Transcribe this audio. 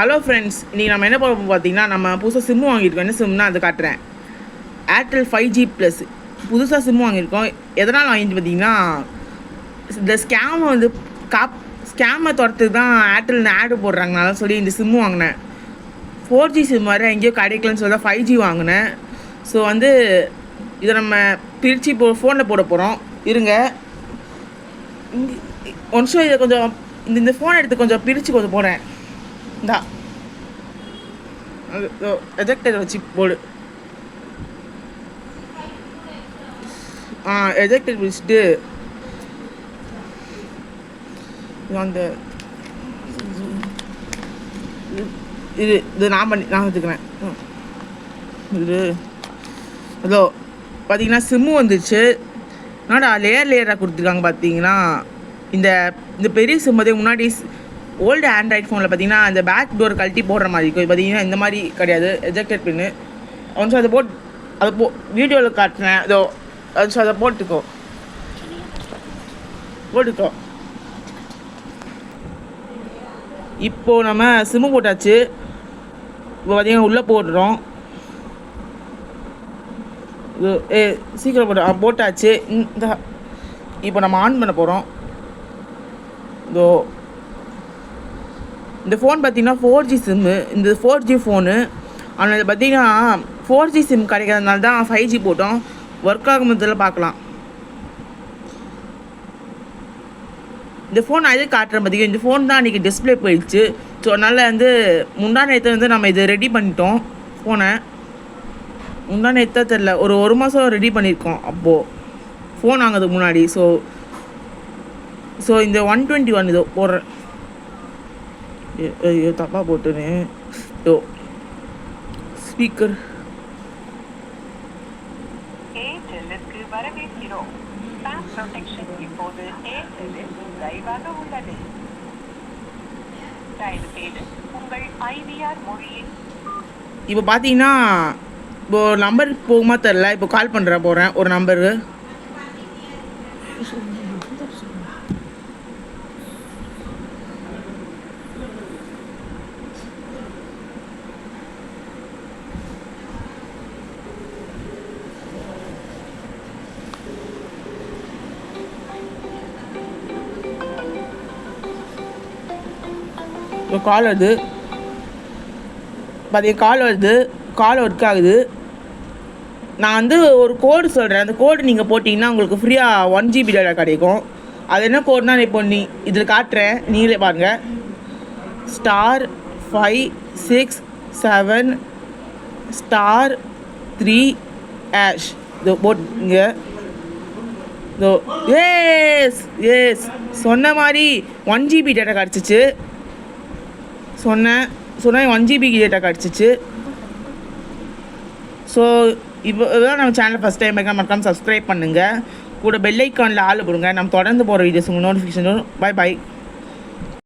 Hello friends, இன்றைக்கி நம்ம என்ன பார்ப்போம் பார்த்தீங்கன்னா, நம்ம புதுசாக சிம்மு வாங்கியிருக்கோம். என்ன சிம்னா அது காட்டுறேன். ஏர்டெல் 5G ப்ளஸ் புதுசாக சிம்மு வாங்கியிருக்கோம். எதனால் வாங்கிட்டு பார்த்தீங்கன்னா, இந்த ஸ்கேமை வந்து ஸ்கேமை துரத்துக்கு தான் ஏர்டெல் ஆடு போடுறாங்கனால சொல்லி இந்த சிம்மு வாங்கினேன். 4G சிம் மாதிரி எங்கேயோ கிடைக்கலன்னு சொல்லி தான் 5G வாங்கினேன். ஸோ வந்து இதை நம்ம பிரித்து ஃபோனில் போட போகிறோம். இருங்க ஒன்ஷோ இதை கொஞ்சம் இந்த ஃபோனை எடுத்து கொஞ்சம் பிரித்து கொஞ்சம் போகிறேன். இந்தா எஜெக்டர் வச்சு போடு. எஜெக்டர் பிடிச்சிட்டு அந்த இது நான் வச்சுக்கிறேன். இது அதோ பார்த்தீங்கன்னா சிம்மு வந்துச்சு. என்னடா லேயராக கொடுத்துருக்காங்க பார்த்தீங்கன்னா. இந்த பெரிய சிம்மதே முன்னாடி ஓல்டு ஆண்ட்ராய்ட் ஃபோனில் பார்த்தீங்கன்னா அந்த பேக் டோர் கழட்டி போடுற மாதிரி இருக்கும். பார்த்தீங்கன்னா இந்த மாதிரி கிடையாது, எஜெக்டட் பின்னு. ஒன்ஸ் அதை வீடியோவில் காட்டுறேன். அதோ அது அதை போட்டுக்கோ. இப்போது நம்ம சிம்மு போட்டாச்சு. இப்போ பார்த்தீங்கன்னா உள்ளே போடுறோம். சீக்கிரம் போட்டாச்சு. இப்போ நம்ம ஆன் பண்ண போகிறோம். இந்த ஃபோன் பார்த்தீங்கன்னா 4G சிம்மு. இந்த 4G ஃபோனு. ஆனால் இது பார்த்தீங்கன்னா 4G சிம் கிடைக்கிறதுனால தான் 5G போட்டோம். ஒர்க் ஆகும்போதில் பார்க்கலாம். இந்த ஃபோன் நான் எதுக்கு காட்டுறேன் பார்த்தீங்கன்னா, இந்த ஃபோன் தான் அன்றைக்கி டிஸ்பிளே போயிடுச்சு. ஸோ அதனால் வந்து முந்தானேற்று வந்து நம்ம இதை ரெடி பண்ணிட்டோம். ஃபோனை முந்தானேற்றா தெரில, ஒரு மாதம் ரெடி பண்ணியிருக்கோம் அப்போது ஃபோன் வாங்கிறதுக்கு முன்னாடி. ஸோ இந்த 121 இதோ போடுறேன். ஐயோ தப்பாக போட்டுனேன். ஸ்பீக்கர் இப்போ பார்த்தீங்கன்னா இப்போ நம்பர் போகுமா தெரில. இப்போ கால் போகிறேன் ஒரு நம்பரு. இப்போ கால் வருது. கால் ஒர்க் ஆகுது. நான் வந்து ஒரு கோடு சொல்கிறேன். அந்த கோடு நீங்கள் போட்டிங்கன்னா உங்களுக்கு ஃப்ரீயாக 1GB டேட்டா கிடைக்கும். அது என்ன கோடுனா இப்போ இதில் காட்டுறேன், நீங்களே பாருங்கள். *567*3# இதோ போட்டுங்க. இதோ எஸ் சொன்ன மாதிரி 1GB டேட்டா கிடச்சிச்சு. சொன்னேன் 1GB டேட்டா கிடச்சிச்சு. ஸோ இப்போ தான் நம்ம சேனல் ஃபஸ்ட் டைம் மறக்காமல் சப்ஸ்கிரைப் பண்ணுங்கள். கூட பெல் ஐக்கானில் ஆள் போடுங்க. நம்ம தொடர்ந்து போகிற வீடியோஸ் உங்கள் நோட்டிஃபிகேஷன் வரும். பாய்.